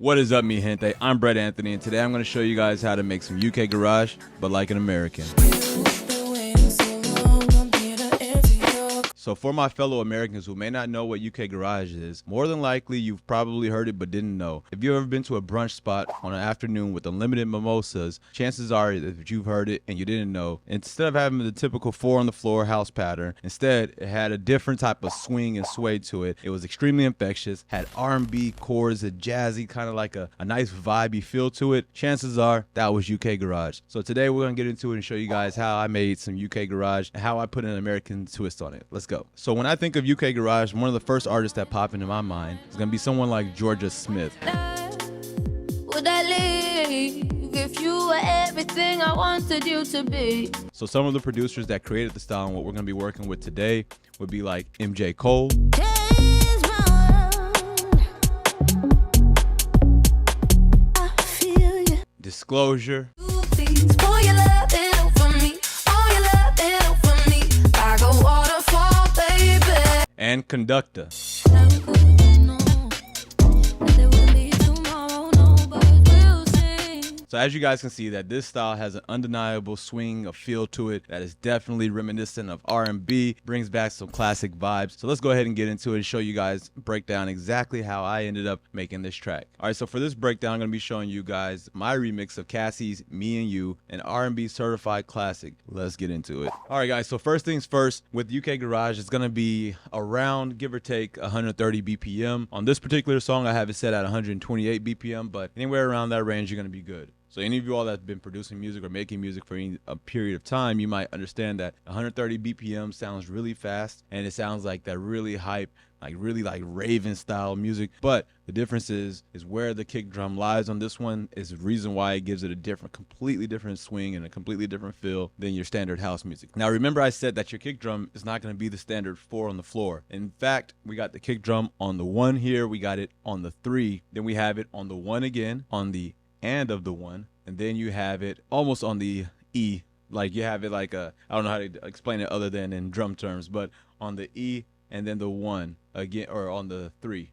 What is up, mi gente? I'm Brett Anthony, and today I'm going to show you guys how to make some UK garage, but like an American. So for my fellow Americans who may not know what UK garage is, more than likely you've probably heard it but didn't know. If you've ever been to a brunch spot on an afternoon with unlimited mimosas, chances are that you've heard it and you didn't know. Instead of having the typical 4 on the floor house pattern, instead it had a different type of swing and sway to it. It was extremely infectious, had R&B chords, a jazzy kind of like a nice vibey feel to it. Chances are that was UK garage. So today we're going to get into it and show you guys how I made some UK garage and how I put an American twist on it. Let's go. So when I think of UK garage, one of the first artists that pop into my mind is going to be someone like Jorja Smith. Would I leave if you were everything I wanted you to be? So some of the producers that created the style and what we're going to be working with today would be like MJ Cole, Disclosure, and Conductor. So as you guys can see, that this style has an undeniable swing, a feel to it that is definitely reminiscent of R&B, brings back some classic vibes. So let's go ahead and get into it and show you guys, break down exactly how I ended up making this track. All right, so for this breakdown, I'm going to be showing you guys my remix of Cassie's Me and You, an R&B certified classic. Let's get into it. All right, guys, so first things first, with UK Garage, it's going to be around, give or take, 130 BPM. On this particular song, I have it set at 128 BPM, but anywhere around that range, you're going to be good. So any of you all that's been producing music or making music for a period of time, you might understand that 130 BPM sounds really fast, and it sounds like that really hype, really like Raven style music. But the difference is where the kick drum lies on this one is the reason why it gives it a completely different swing and a completely different feel than your standard house music. Now remember, I said that your kick drum is not going to be the standard 4 on the floor. In fact, we got the kick drum on the 1 here, we got it on the 3, then we have it on the 1 again, on the and of the 1, and then you have it almost on the E, like you have it like I don't know how to explain it other than in drum terms, but on the E and then the 1 again, or on the 3.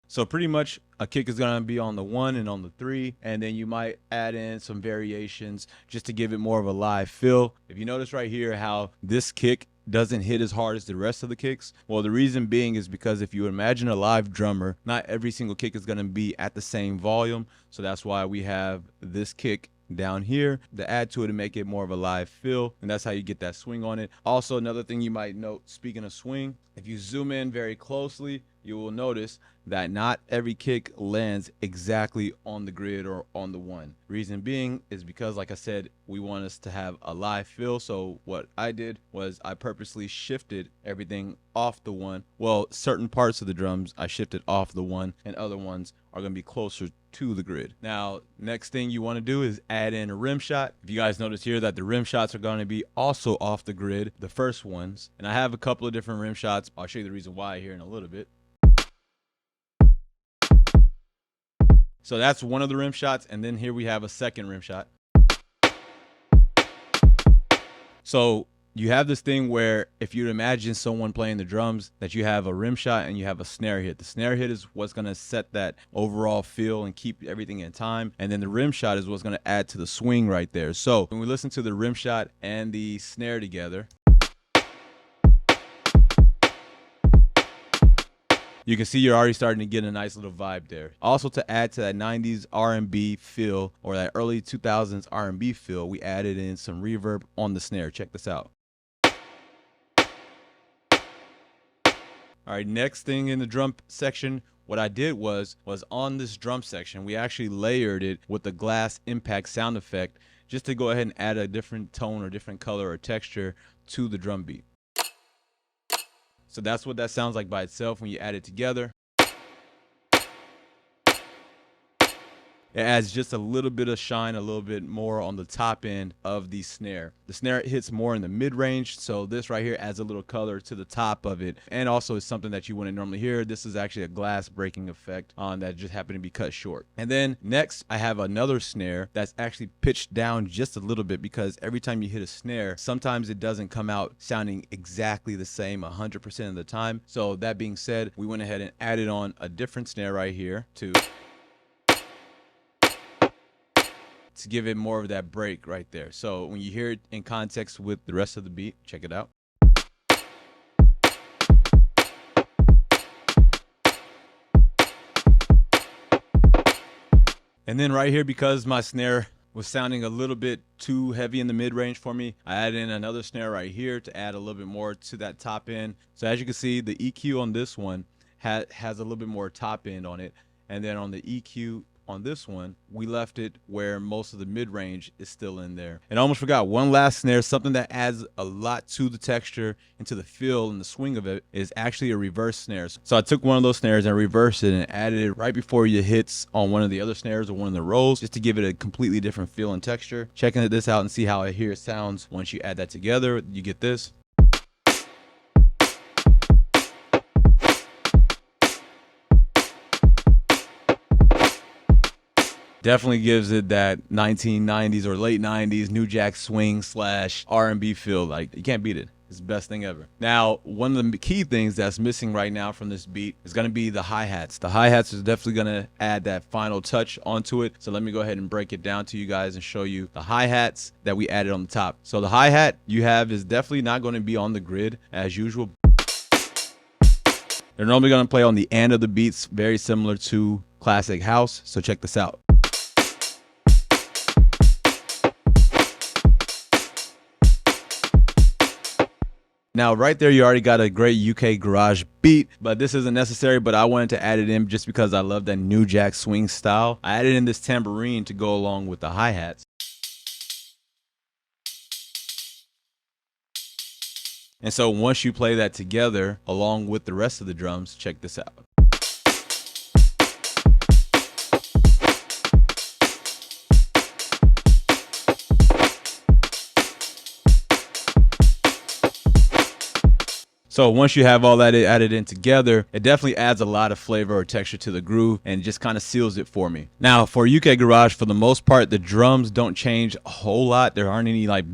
So pretty much a kick is going to be on the 1 and on the 3, and then you might add in some variations just to give it more of a live feel. If you notice right here how this kick doesn't hit as hard as the rest of the kicks, well, the reason being is because if you imagine a live drummer, not every single kick is going to be at the same volume. So that's why we have this kick down here to add to it and make it more of a live feel, and that's how you get that swing on it. Also, another thing you might note, speaking of swing, if you zoom in very closely, you will notice that not every kick lands exactly on the grid or on the 1. Reason being is because, like I said, we want us to have a live feel. So what I did was I purposely shifted everything off the 1. Well, certain parts of the drums I shifted off the 1, and other ones are going to be closer to the grid. Now, next thing you want to do is add in a rim shot. If you guys notice here that the rim shots are going to be also off the grid, the first ones, and I have a couple of different rim shots. I'll show you the reason why here in a little bit. So that's one of the rim shots, and then here we have a second rim shot. So you have this thing where if you imagine someone playing the drums, that you have a rim shot and you have a snare hit. The snare hit is what's going to set that overall feel and keep everything in time, and then the rim shot is what's going to add to the swing right there. So when we listen to the rim shot and the snare together, you can see you're already starting to get a nice little vibe there. Also, to add to that 90s R&B feel, or that early 2000s R&B feel, we added in some reverb on the snare. Check this out. All right, next thing in the drum section, what I did was on this drum section, we actually layered it with the glass impact sound effect just to go ahead and add a different tone or different color or texture to the drum beat. So that's what that sounds like by itself when you add it together. it adds just a little bit of shine, a little bit more on the top end of the snare. The snare hits more in the mid-range, so this right here adds a little color to the top of it, and also is something that you wouldn't normally hear. This is actually a glass breaking effect on that just happened to be cut short. And then next I have another snare that's actually pitched down just a little bit, because every time you hit a snare, sometimes it doesn't come out sounding exactly the same 100% of the time. So that being said, we went ahead and added on a different snare right here to give it more of that break right there. So when you hear it in context with the rest of the beat, check it out. And then right here, because my snare was sounding a little bit too heavy in the mid-range for me, I added in another snare right here to add a little bit more to that top end. So as you can see, the EQ on this one has a little bit more top end on it, and then on the EQ on this one, we left it where most of the mid-range is still in there. And I almost forgot one last snare, something that adds a lot to the texture and to the feel and the swing of it, is actually a reverse snare. So I took one of those snares and reversed it and added it right before you hits on one of the other snares or one of the rolls, just to give it a completely different feel and texture. Checking this out and see how it sounds once you add that together, you get this. Definitely gives it that 1990s or late 90s New Jack swing / R&B feel. Like, you can't beat it. It's the best thing ever. Now, one of the key things that's missing right now from this beat is going to be the hi-hats. The hi-hats is definitely going to add that final touch onto it. So let me go ahead and break it down to you guys and show you the hi-hats that we added on the top. So the hi-hat you have is definitely not going to be on the grid as usual. They're normally going to play on the end of the beats, very similar to classic house. So check this out. Now, right there, you already got a great UK garage beat, but this isn't necessary, but I wanted to add it in just because I love that New Jack swing style. I added in this tambourine to go along with the hi-hats. And so once you play that together along with the rest of the drums, check this out. So once you have all that added in together, it definitely adds a lot of flavor or texture to the groove and just kind of seals it for me. Now, for UK Garage, for the most part, the drums don't change a whole lot. There aren't any like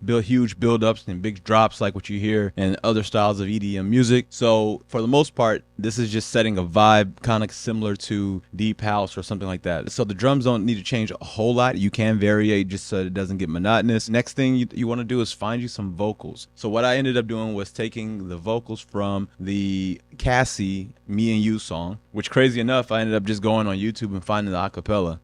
huge build-ups and big drops like what you hear in other styles of EDM music. So for the most part, this is just setting a vibe kind of similar to deep house or something like that. So the drums don't need to change a whole lot. You can variate just so it doesn't get monotonous. Next thing you want to do is find you some vocals. So what I ended up doing was taking the vocals from the Cassie Me and You song, which crazy enough, I ended up just going on YouTube and finding the acapella.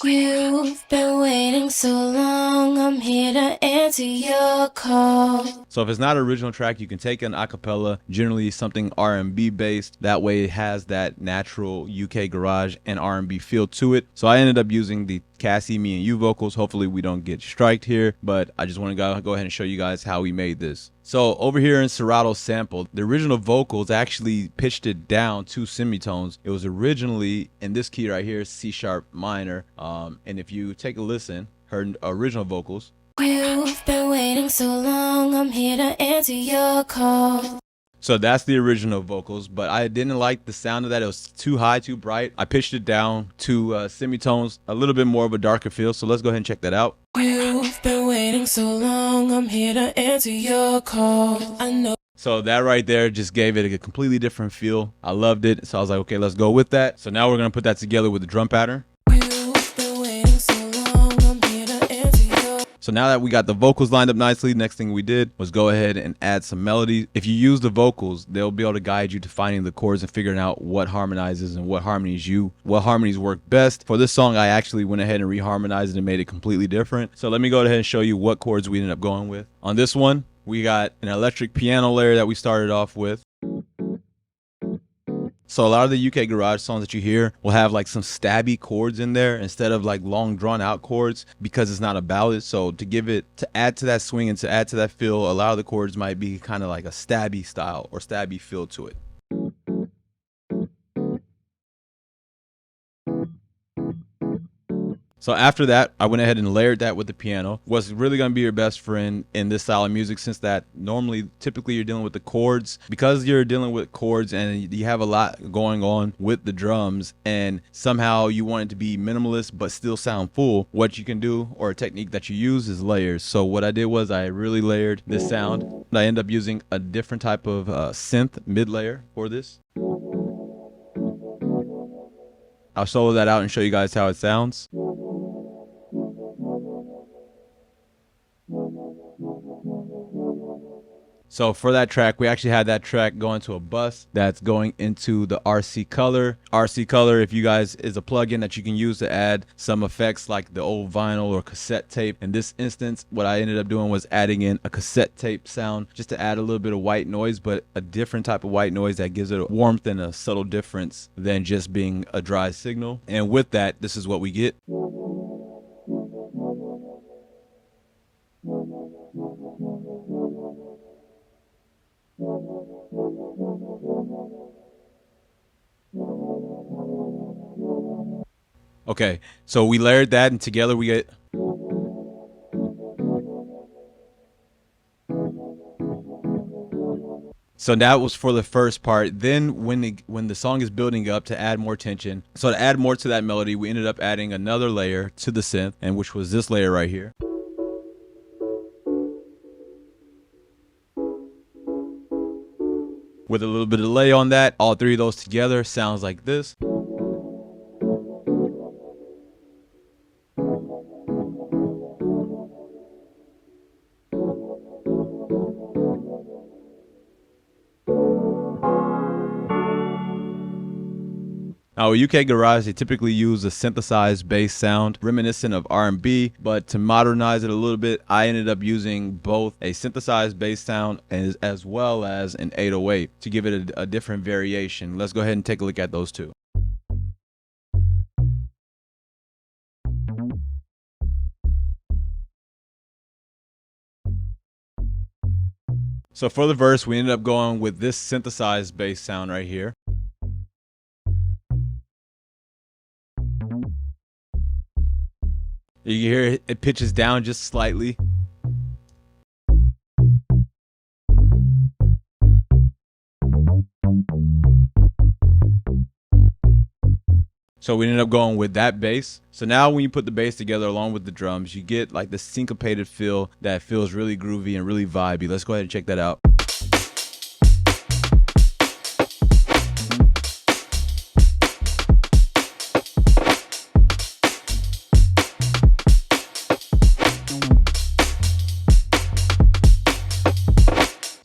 You've been waiting so long, I'm here to answer your call. So if it's not an original track, you can take an acapella, generally something R&B based. That way it has that natural UK garage and R&B feel to it. So I ended up using the Cassie Me and You vocals. Hopefully we don't get striked here, but I just want to go ahead and show you guys how we made this. So over here in Serato's sample, the original vocals actually pitched it down 2 semitones. It was originally in this key right here, C sharp minor. And if you take a listen, her original vocals. You've been waiting so long, I'm here to answer your call. So that's the original vocals, but I didn't like the sound of that. It was too high, too bright. I pitched it down to semitones, a little bit more of a darker feel. So let's go ahead and check that out. You've been waiting so long, I'm here to answer your call. I know. So that right there just gave it a completely different feel. I loved it. So I was like, okay, let's go with that. So now we're going to put that together with the drum pattern. So now that we got the vocals lined up nicely, next thing we did was go ahead and add some melody. If you use the vocals, they'll be able to guide you to finding the chords and figuring out what harmonizes and what harmonies work best. For this song, I actually went ahead and reharmonized it and made it completely different. So let me go ahead and show you what chords we ended up going with. On this one, we got an electric piano layer that we started off with. So a lot of the UK garage songs that you hear will have like some stabby chords in there instead of like long drawn out chords, because it's not a ballad. So to add to that swing and to add to that feel, a lot of the chords might be kind of like a stabby style or stabby feel to it. So after that, I went ahead and layered that with the piano. What's really going to be your best friend in this style of music, since that normally, typically you're dealing with the chords, because you're dealing with chords and you have a lot going on with the drums, and somehow you want it to be minimalist but still sound full. What you can do, or a technique that you use, is layers. So what I did was I really layered this sound. I ended up using a different type of synth mid layer for this. I'll solo that out and show you guys how it sounds. So for that track, we actually had that track going to a bus that's going into the RC Color. RC Color, if you guys, is a plugin that you can use to add some effects like the old vinyl or cassette tape. In this instance, what I ended up doing was adding in a cassette tape sound just to add a little bit of white noise, but a different type of white noise that gives it a warmth and a subtle difference than just being a dry signal. And with that, this is what we get. Okay, so we layered that, and together we get. So that was for the first part. Then when the song is building up, to add more tension, so to add more to that melody, we ended up adding another layer to the synth, and which was this layer right here. With a little bit of delay on that, all three of those together sounds like this. Now, with UK Garage, they typically use a synthesized bass sound reminiscent of R&B, but to modernize it a little bit, I ended up using both a synthesized bass sound as well as an 808 to give it a different variation. Let's go ahead and take a look at those two. So for the verse, we ended up going with this synthesized bass sound right here. You can hear it pitches down just slightly. So we ended up going with that bass. So now when you put the bass together along with the drums, you get like this syncopated feel that feels really groovy and really vibey. Let's go ahead and check that out.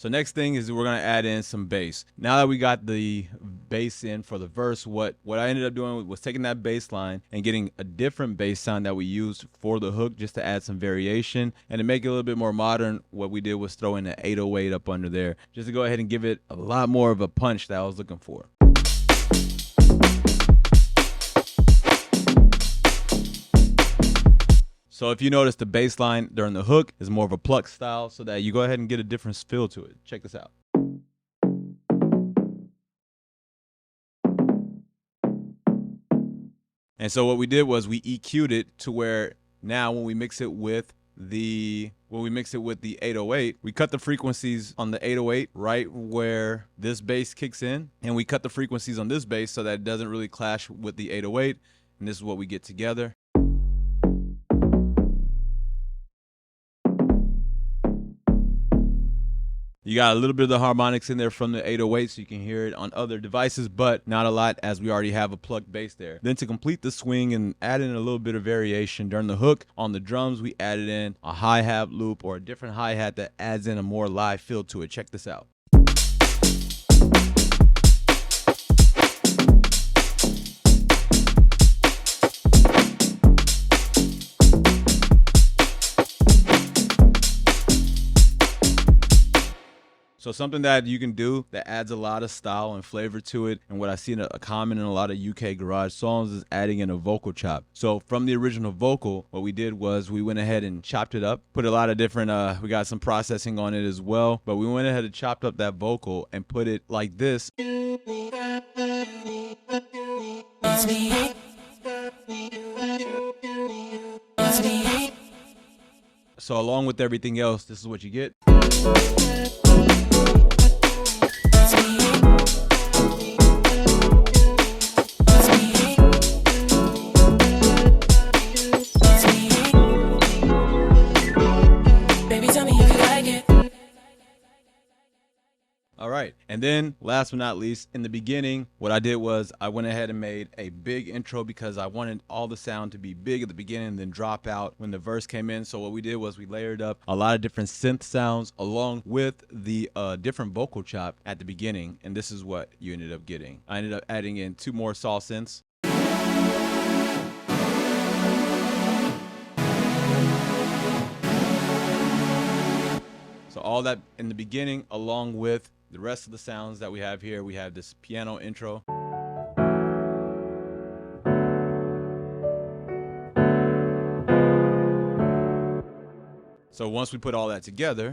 So next thing is we're gonna add in some bass. Now that we got the bass in for the verse, what I ended up doing was taking that bass line and getting a different bass sound that we used for the hook, just to add some variation and to make it a little bit more modern. What we did was throw in an 808 up under there, just to go ahead and give it a lot more of a punch that I was looking for. So if you notice, the bass line during the hook is more of a pluck style, so that you go ahead and get a different feel to it. Check this out. And so what we did was we EQ'd it to where now when we mix it with the 808, we cut the frequencies on the 808 right where this bass kicks in, and we cut the frequencies on this bass so that it doesn't really clash with the 808, and this is what we get together. You got a little bit of the harmonics in there from the 808, so you can hear it on other devices, but not a lot, as we already have a plucked bass there. Then to complete the swing and add in a little bit of variation during the hook, on the drums we added in a hi-hat loop, or a different hi-hat that adds in a more live feel to it. Check this out. So something that you can do that adds a lot of style and flavor to it, and what I see a common in a lot of UK garage songs, is adding in a vocal chop. So from the original vocal, what we did was we went ahead and chopped it up, put a lot of different, we got some processing on it as well, but we went ahead and chopped up that vocal and put it like this. So along with everything else, this is what you get. All right, and then last but not least, in the beginning, what I did was I went ahead and made a big intro because I wanted all the sound to be big at the beginning and then drop out when the verse came in. So what we did was we layered up a lot of different synth sounds along with the different vocal chop at the beginning, and this is what you ended up getting. I ended up adding in 2 more saw synths. So all that in the beginning along with the rest of the sounds that we have here. We have this piano intro. So once we put all that together,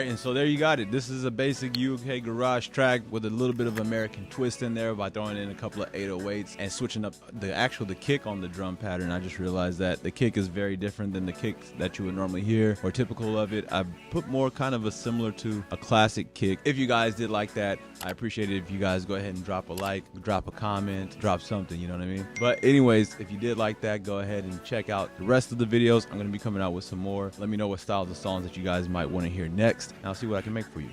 and so there you got it. This is a basic UK garage track with a little bit of American twist in there by throwing in a couple of 808s and switching up the kick on the drum pattern. I just realized that the kick is very different than the kicks that you would normally hear or typical of it. I put more kind of a similar to a classic kick. If you guys did like that, I appreciate it if you guys go ahead and drop a like, drop a comment, drop something, you know what I mean? But anyways, if you did like that, go ahead and check out the rest of the videos. I'm going to be coming out with some more. Let me know what styles of songs that you guys might want to hear next, and I'll see what I can make for you.